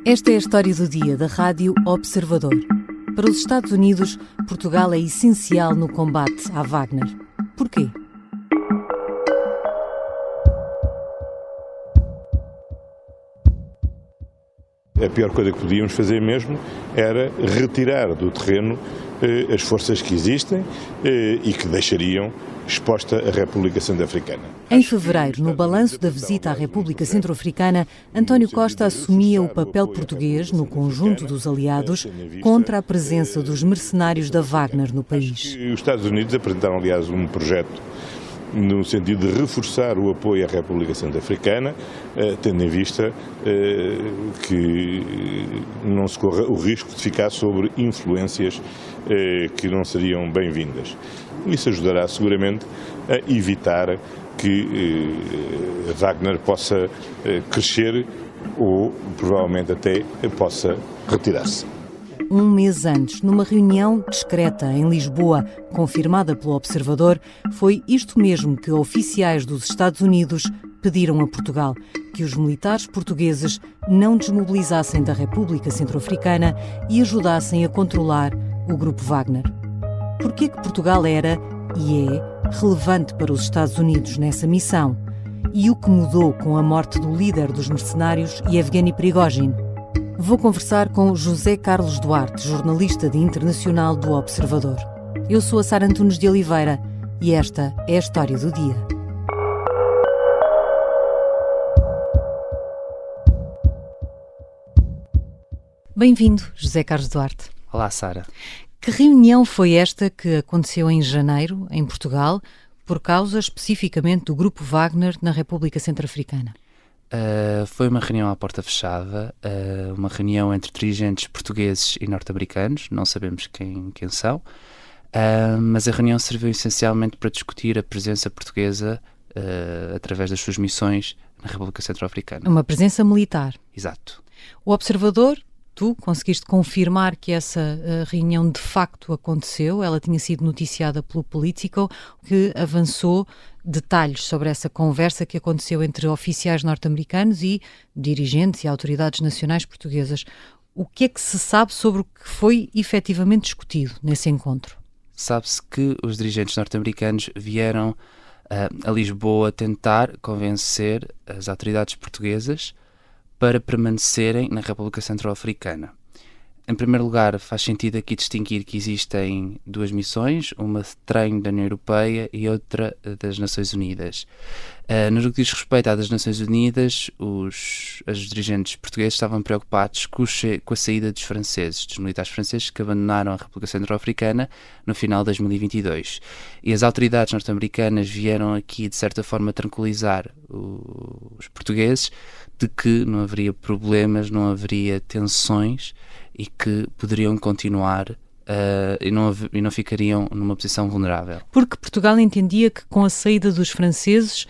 Esta é a história do dia da Rádio Observador. Para os Estados Unidos, Portugal é essencial no combate à Wagner. Porquê? A pior coisa que podíamos fazer mesmo era retirar do terreno as forças que existem e que deixariam exposta a República Centro-Africana. Em fevereiro, no balanço da visita à República Centro-Africana, António Costa assumia o papel português, no conjunto dos aliados, contra a presença dos mercenários da Wagner no país. Os Estados Unidos apresentaram, aliás, um projeto no sentido de reforçar o apoio à República Centro-Africana, tendo em vista que não se corra o risco de ficar sobre influências que não seriam bem-vindas. Isso ajudará seguramente a evitar que Wagner possa crescer ou provavelmente até possa retirar-se. Um mês antes, numa reunião discreta em Lisboa, confirmada pelo Observador, foi isto mesmo que oficiais dos Estados Unidos pediram a Portugal, que os militares portugueses não desmobilizassem da República Centro-Africana e ajudassem a controlar o grupo Wagner. Porquê que Portugal era e é relevante para os Estados Unidos nessa missão? E o que mudou com a morte do líder dos mercenários, Yevgeny Prigozhin? Vou conversar com José Carlos Duarte, jornalista de internacional do Observador. Eu sou a Sara Antunes de Oliveira e esta é a história do dia. Bem-vindo, José Carlos Duarte. Olá, Sara. Que reunião foi esta que aconteceu em janeiro, em Portugal, por causa especificamente do grupo Wagner na República Centro-Africana? Foi uma reunião à porta fechada, uma reunião entre dirigentes portugueses e norte-americanos, não sabemos quem são, mas a reunião serviu essencialmente para discutir a presença portuguesa através das suas missões na República Centro-Africana. Uma presença militar. Exato. O Observador, tu conseguiste confirmar que essa reunião de facto aconteceu, ela tinha sido noticiada pelo Politico, que avançou detalhes sobre essa conversa que aconteceu entre oficiais norte-americanos e dirigentes e autoridades nacionais portuguesas. O que é que se sabe sobre o que foi efetivamente discutido nesse encontro? Sabe-se que os dirigentes norte-americanos vieram a Lisboa tentar convencer as autoridades portuguesas para permanecerem na República Centro-Africana. Em primeiro lugar, faz sentido aqui distinguir que existem duas missões, uma de treino da União Europeia e outra das Nações Unidas. No que diz respeito à das Nações Unidas, os dirigentes portugueses estavam preocupados com a saída dos franceses, dos militares franceses que abandonaram a República Centro-Africana no final de 2022. E as autoridades norte-americanas vieram aqui, de certa forma, tranquilizar os portugueses de que não haveria problemas, não haveria tensões e que poderiam continuar e não ficariam numa posição vulnerável. Porque Portugal entendia que com a saída dos franceses,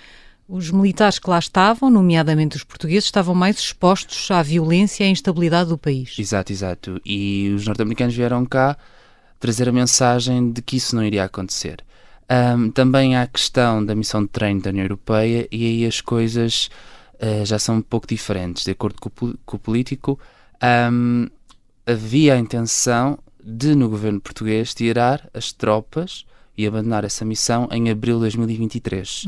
os militares que lá estavam, nomeadamente os portugueses, estavam mais expostos à violência e à instabilidade do país. Exato. E os norte-americanos vieram cá trazer a mensagem de que isso não iria acontecer. Também há a questão da missão de treino da União Europeia e aí as coisas já são um pouco diferentes. De acordo com o Político, havia a intenção de, no governo português, tirar as tropas e abandonar essa missão em abril de 2023.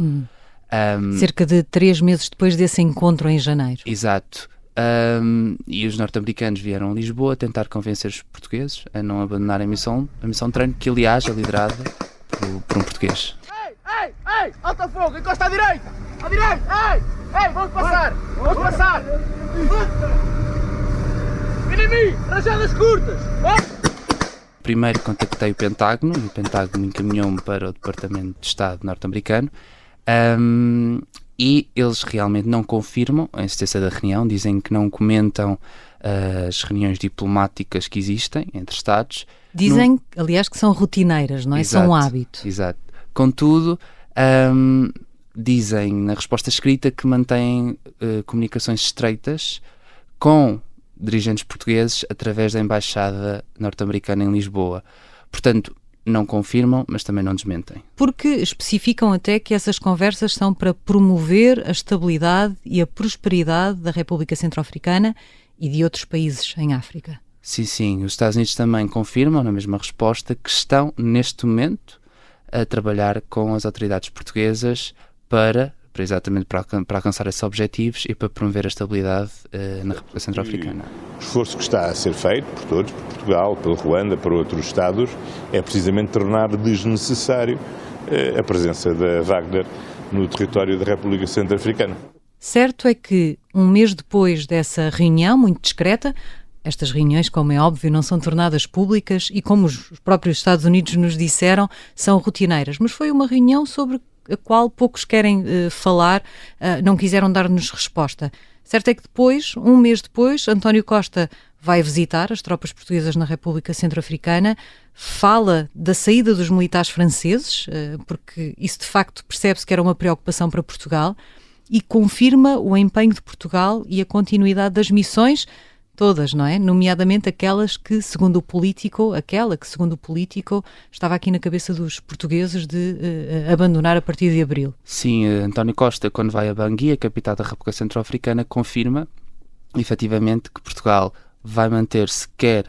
Cerca de 3 meses depois desse encontro em janeiro. Exato. E os norte-americanos vieram a Lisboa tentar convencer os portugueses a não abandonarem a missão de treino, que aliás é liderada por um português. Ei! Alta fogo! Encosta à direita! À direita! Ei! Vamos passar! Vamos passar! Inimigo! Rajadas curtas! Primeiro contactei o Pentágono e o Pentágono encaminhou-me para o Departamento de Estado norte-americano e eles realmente não confirmam a existência da reunião, dizem que não comentam as reuniões diplomáticas que existem entre Estados. Dizem, aliás, que são rotineiras, não é? Exato, são um hábito. Exato. Contudo, dizem na resposta escrita que mantêm comunicações estreitas com dirigentes portugueses através da Embaixada norte-americana em Lisboa. Portanto, não confirmam, mas também não desmentem. Porque especificam até que essas conversas são para promover a estabilidade e a prosperidade da República Centro-Africana e de outros países em África. Sim. Os Estados Unidos também confirmam, na mesma resposta, que estão, neste momento, a trabalhar com as autoridades portuguesas para alcançar esses objetivos e para promover a estabilidade na República Centro-Africana. O esforço que está a ser feito por todos, por Portugal, pelo Ruanda, por outros Estados, é precisamente tornar desnecessário a presença da Wagner no território da República Centro-Africana. Certo é que, um mês depois dessa reunião muito discreta, estas reuniões, como é óbvio, não são tornadas públicas e, como os próprios Estados Unidos nos disseram, são rotineiras. Mas foi uma reunião sobre a qual poucos querem falar, não quiseram dar-nos resposta. Certo é que depois, um mês depois, António Costa vai visitar as tropas portuguesas na República Centro-Africana, fala da saída dos militares franceses, porque isso de facto percebe-se que era uma preocupação para Portugal, e confirma o empenho de Portugal e a continuidade das missões, todas, não é? Nomeadamente aquela que, segundo o Político, estava aqui na cabeça dos portugueses de abandonar a partir de abril. Sim, António Costa, quando vai a Bangui, a capital da República Centro-Africana, confirma, efetivamente, que Portugal vai manter-se quer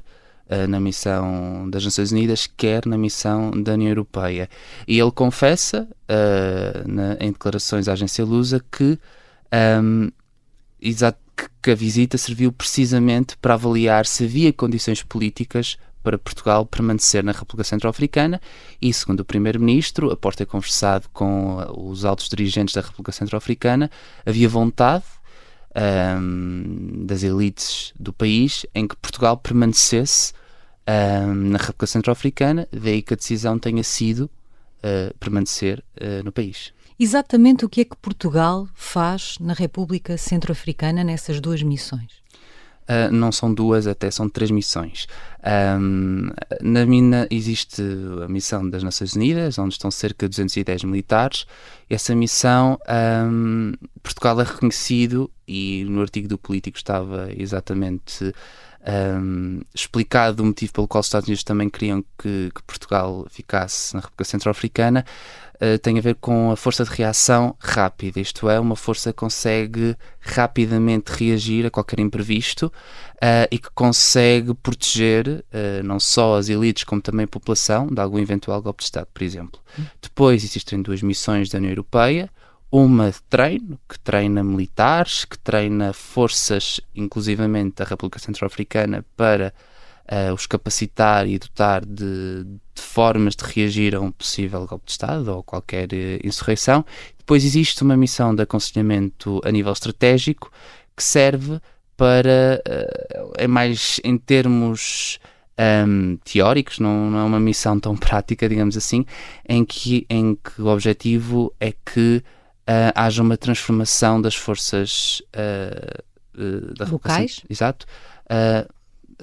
na missão das Nações Unidas, quer na missão da União Europeia. E ele confessa, em declarações à agência Lusa, que a visita serviu precisamente para avaliar se havia condições políticas para Portugal permanecer na República Centro-Africana e, segundo o Primeiro-Ministro, após ter conversado com os altos dirigentes da República Centro-Africana, havia vontade das elites do país em que Portugal permanecesse na República Centro-Africana, daí que a decisão tenha sido permanecer no país. Exatamente o que é que Portugal faz na República Centro-Africana nessas duas missões? Não são duas, até são 3 missões. Na mina existe a missão das Nações Unidas, onde estão cerca de 210 militares. Essa missão, Portugal é reconhecido, e no artigo do Político estava exatamente explicado o motivo pelo qual os Estados Unidos também queriam que Portugal ficasse na República Centro-Africana. Tem a ver com a força de reação rápida, isto é, uma força que consegue rapidamente reagir a qualquer imprevisto e que consegue proteger não só as elites como também a população de algum eventual golpe de Estado, por exemplo. Depois existem 2 missões da União Europeia, uma de treino, que treina militares, que treina forças, inclusivamente da República Centro-Africana, para os capacitar e dotar de formas de reagir a um possível golpe de Estado ou qualquer insurreição. Depois existe uma missão de aconselhamento a nível estratégico que serve para, é mais em termos teóricos, não é uma missão tão prática, digamos assim, em que o objetivo é que haja uma transformação das forças da locais, exato,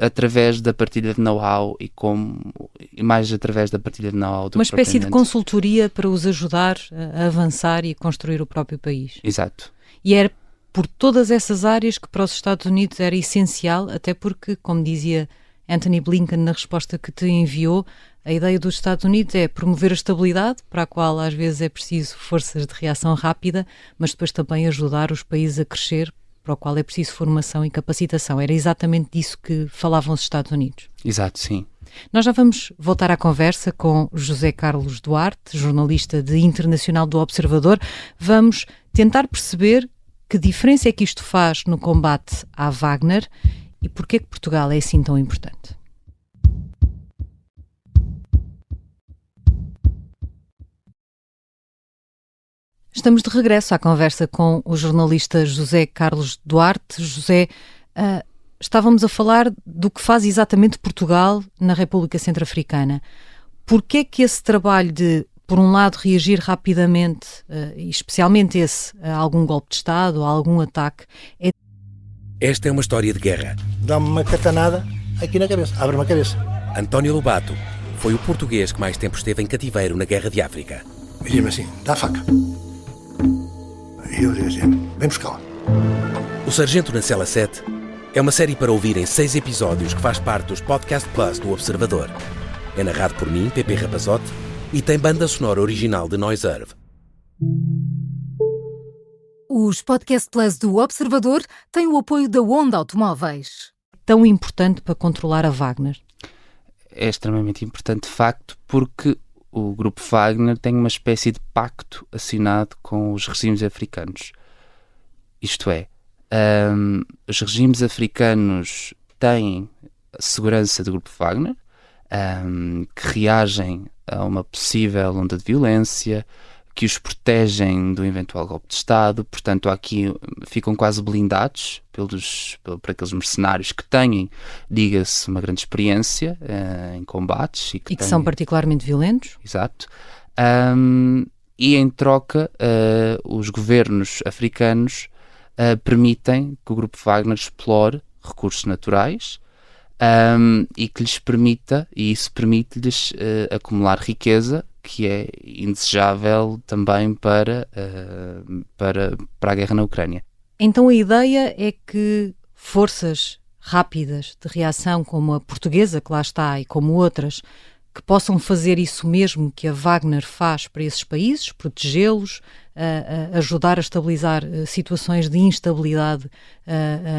através da partilha de know-how e mais através da partilha de know-how do que uma espécie de consultoria para os ajudar a avançar e construir o próprio país. Exato. E era por todas essas áreas que para os Estados Unidos era essencial, até porque, como dizia Antony Blinken na resposta que te enviou, a ideia dos Estados Unidos é promover a estabilidade, para a qual às vezes é preciso forças de reação rápida, mas depois também ajudar os países a crescer, para o qual é preciso formação e capacitação. Era exatamente disso que falavam os Estados Unidos. Exato, sim. Nós já vamos voltar à conversa com José Carlos Duarte, jornalista de Internacional do Observador. Vamos tentar perceber que diferença é que isto faz no combate à Wagner e porquê que Portugal é assim tão importante. Estamos de regresso à conversa com o jornalista José Carlos Duarte. José, estávamos a falar do que faz exatamente Portugal na República Centro-Africana. Porquê é que esse trabalho de, por um lado, reagir rapidamente, e especialmente a algum golpe de Estado ou a algum ataque, é... Esta é uma história de guerra. Dá-me uma catanada aqui na cabeça, abre-me a cabeça. António Lobato foi o português que mais tempo esteve em cativeiro na Guerra de África. Dizia-me assim, dá a faca. E eu dizia assim, vem buscá-la. O Sargento na Cela 7 é uma série para ouvir em 6 episódios que faz parte dos Podcast Plus do Observador. É narrado por mim, Pepe Rapazote, e tem banda sonora original de Noiserve. O Os Podcast Plus do Observador têm o apoio da Onda Automóveis. Tão importante para controlar a Wagner? É extremamente importante, de facto, porque o grupo Wagner tem uma espécie de pacto assinado com os regimes africanos. Isto é, os regimes africanos têm a segurança do grupo Wagner, que reagem a uma possível onda de violência, que os protegem do eventual golpe de Estado. Portanto, aqui ficam quase blindados por aqueles mercenários que têm, diga-se, uma grande experiência em combates. E que são particularmente violentos. Exato. E em troca, os governos africanos permitem que o grupo Wagner explore recursos naturais e que lhes permita, e isso permite-lhes acumular riqueza, que é indesejável também para a guerra na Ucrânia. Então a ideia é que forças rápidas de reação, como a portuguesa, que lá está, e como outras, que possam fazer isso mesmo que a Wagner faz para esses países, protegê-los, ajudar a estabilizar situações de instabilidade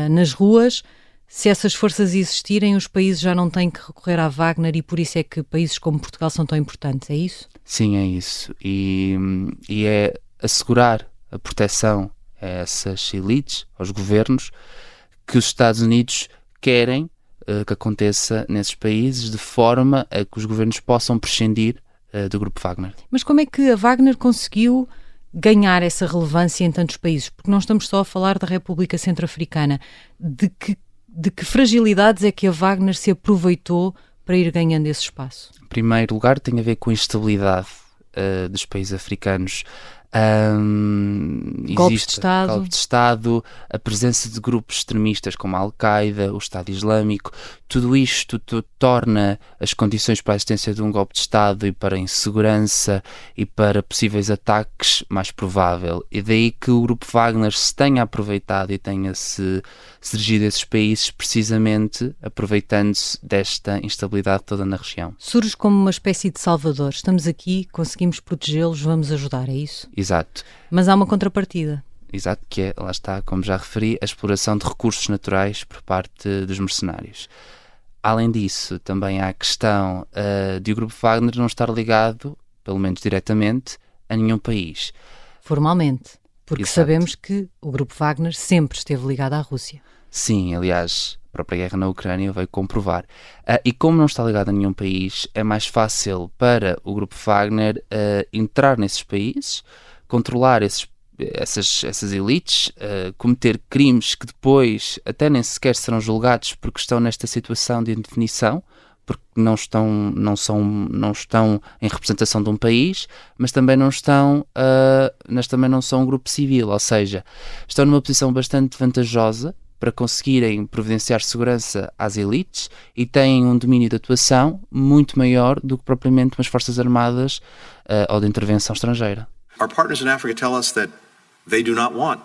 nas ruas. Se essas forças existirem, os países já não têm que recorrer à Wagner e por isso é que países como Portugal são tão importantes, é isso? Sim, é isso. E é assegurar a proteção a essas elites, aos governos, que os Estados Unidos querem que aconteça nesses países, de forma a que os governos possam prescindir do grupo Wagner. Mas como é que a Wagner conseguiu ganhar essa relevância em tantos países? Porque não estamos só a falar da República Centro-Africana. De que fragilidades é que a Wagner se aproveitou para ir ganhando esse espaço? Em primeiro lugar, tem a ver com a instabilidade dos países africanos. Golpe Existe de Estado, a presença de grupos extremistas como a Al-Qaeda, o Estado Islâmico. Tudo isto torna as condições para a existência de um golpe de Estado e para a insegurança e para possíveis ataques mais provável. E daí que o grupo Wagner se tenha aproveitado e tenha-se dirigido a esses países, precisamente aproveitando-se desta instabilidade toda na região. Surge como uma espécie de salvador. Estamos aqui, conseguimos protegê-los, vamos ajudar, é isso? Exato. Mas há uma contrapartida. Exato, que é, lá está, como já referi, a exploração de recursos naturais por parte dos mercenários. Além disso, também há a questão de o grupo Wagner não estar ligado, pelo menos diretamente, a nenhum país. Formalmente, porque Exato. Sabemos que o grupo Wagner sempre esteve ligado à Rússia. Sim, aliás, a própria guerra na Ucrânia veio comprovar. E como não está ligado a nenhum país, é mais fácil para o grupo Wagner entrar nesses países, controlar essas elites, cometer crimes que depois até nem sequer serão julgados porque estão nesta situação de indefinição, porque não estão em representação de um país, mas também não são um grupo civil, ou seja, estão numa posição bastante vantajosa para conseguirem providenciar segurança às elites e têm um domínio de atuação muito maior do que propriamente umas forças armadas ou de intervenção estrangeira. Our partners in Africa tell us that they do not want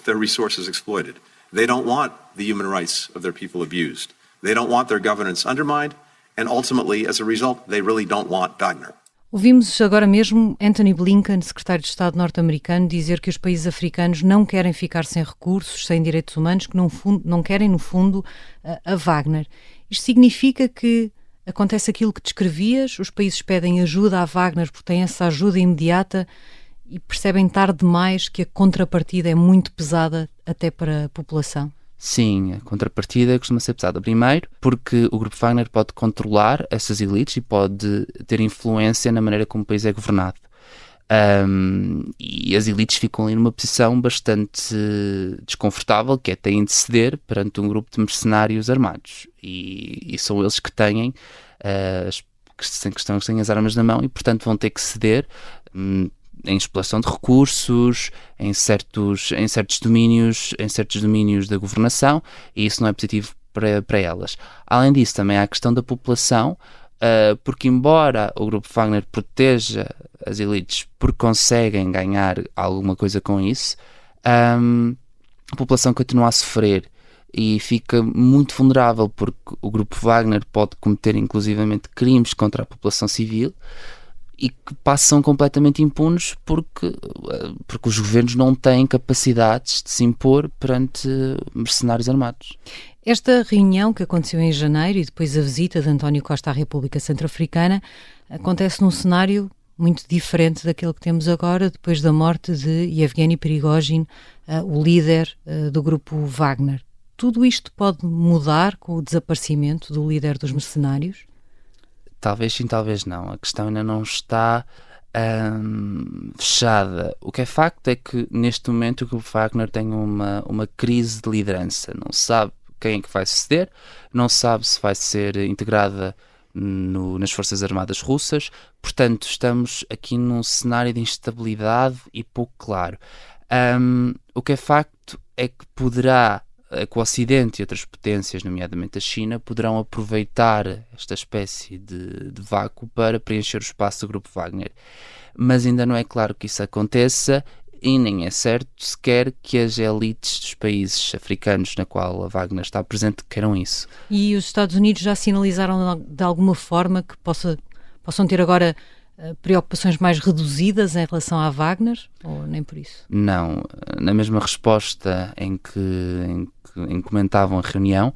their resources exploited. They don't want the human rights of their people abused. They don't want their governance undermined, and ultimately, as a result, they really don't want Wagner. Ouvimos agora mesmo Antony Blinken, secretário de Estado norte-americano, dizer que os países africanos não querem ficar sem recursos, sem direitos humanos, que não querem, no fundo, a Wagner. Isto significa que acontece aquilo que descrevias, os países pedem ajuda à Wagner porque têm essa ajuda imediata e percebem tarde demais que a contrapartida é muito pesada até para a população. Sim, a contrapartida costuma ser pesada. Primeiro, porque o grupo Wagner pode controlar essas elites e pode ter influência na maneira como o país é governado. E as elites ficam ali numa posição bastante desconfortável, que é têm de ceder perante um grupo de mercenários armados. E são eles que têm, que estão sem as armas na mão e, portanto, vão ter que ceder em exploração de recursos, em certos domínios da governação, e isso não é positivo para elas. Além disso, também há a questão da população, porque embora o grupo Wagner proteja as elites porque conseguem ganhar alguma coisa com isso, a população continua a sofrer e fica muito vulnerável, porque o grupo Wagner pode cometer inclusivamente crimes contra a população civil e que passam completamente impunes porque os governos não têm capacidades de se impor perante mercenários armados. Esta reunião que aconteceu em janeiro e depois a visita de António Costa à República Centro-Africana acontece num cenário muito diferente daquele que temos agora, depois da morte de Yevgeny Prigozhin, o líder do grupo Wagner. Tudo isto pode mudar com o desaparecimento do líder dos mercenários? Talvez sim, talvez não. A questão ainda não está fechada. O que é facto é que neste momento o grupo Wagner tem uma crise de liderança. Não sabe quem é que vai suceder, não sabe se vai ser integrada nas Forças Armadas Russas, portanto estamos aqui num cenário de instabilidade e pouco claro. O que é facto é que que o Ocidente e outras potências, nomeadamente a China, poderão aproveitar esta espécie de vácuo para preencher o espaço do grupo Wagner. Mas ainda não é claro que isso aconteça e nem é certo sequer que as elites dos países africanos na qual a Wagner está presente queiram isso. E os Estados Unidos já sinalizaram de alguma forma que possam ter agora preocupações mais reduzidas em relação à Wagner, ou nem por isso? Não. Na mesma resposta em que comentavam a reunião,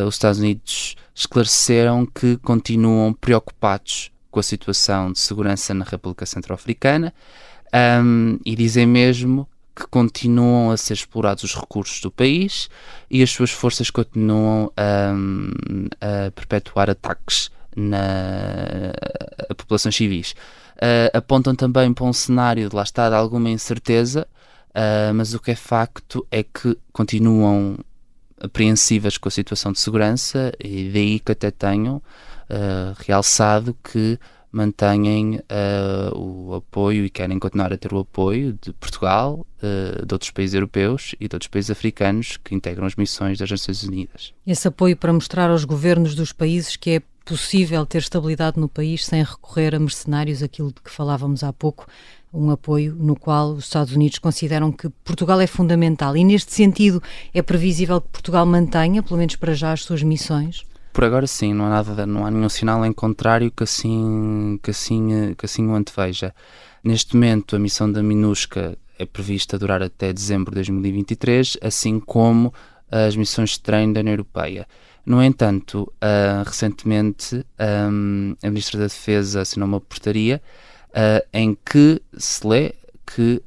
os Estados Unidos esclareceram que continuam preocupados com a situação de segurança na República Centro-Africana e dizem mesmo que continuam a ser explorados os recursos do país e as suas forças continuam a perpetuar ataques a populações civis. Apontam também para um cenário de lá está de alguma incerteza, mas o que é facto é que continuam apreensivas com a situação de segurança e daí que até tenham realçado que mantêm o apoio e querem continuar a ter o apoio de Portugal, de outros países europeus e de outros países africanos que integram as missões das Nações Unidas. Esse apoio para mostrar aos governos dos países que é possível ter estabilidade no país sem recorrer a mercenários, aquilo de que falávamos há pouco, um apoio no qual os Estados Unidos consideram que Portugal é fundamental e neste sentido é previsível que Portugal mantenha, pelo menos para já, as suas missões? Por agora sim, não há nenhum sinal em contrário que assim o anteveja. Neste momento a missão da MINUSCA é prevista durar até dezembro de 2023, assim como as missões de treino da União Europeia. No entanto, recentemente a Ministra da Defesa assinou uma portaria em que se lê que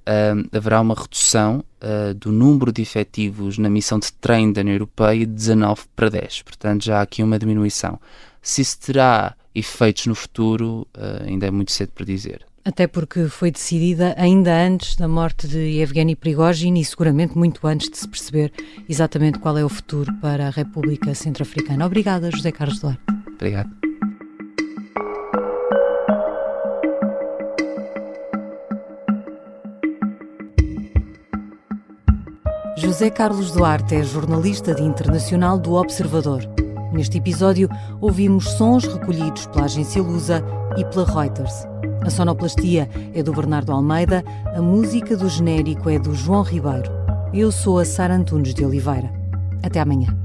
haverá uma redução do número de efetivos na missão de treino da União Europeia de 19 para 10. Portanto, já há aqui uma diminuição. Se isso terá efeitos no futuro, ainda é muito cedo para dizer. Até porque foi decidida ainda antes da morte de Yevgeny Prigozhin e seguramente muito antes de se perceber exatamente qual é o futuro para a República Centro-Africana. Obrigada, José Carlos Duarte. Obrigado. José Carlos Duarte é jornalista de internacional do Observador. Neste episódio, ouvimos sons recolhidos pela agência Lusa e pela Reuters. A sonoplastia é do Bernardo Almeida, a música do genérico é do João Ribeiro. Eu sou a Sara Antunes de Oliveira. Até amanhã.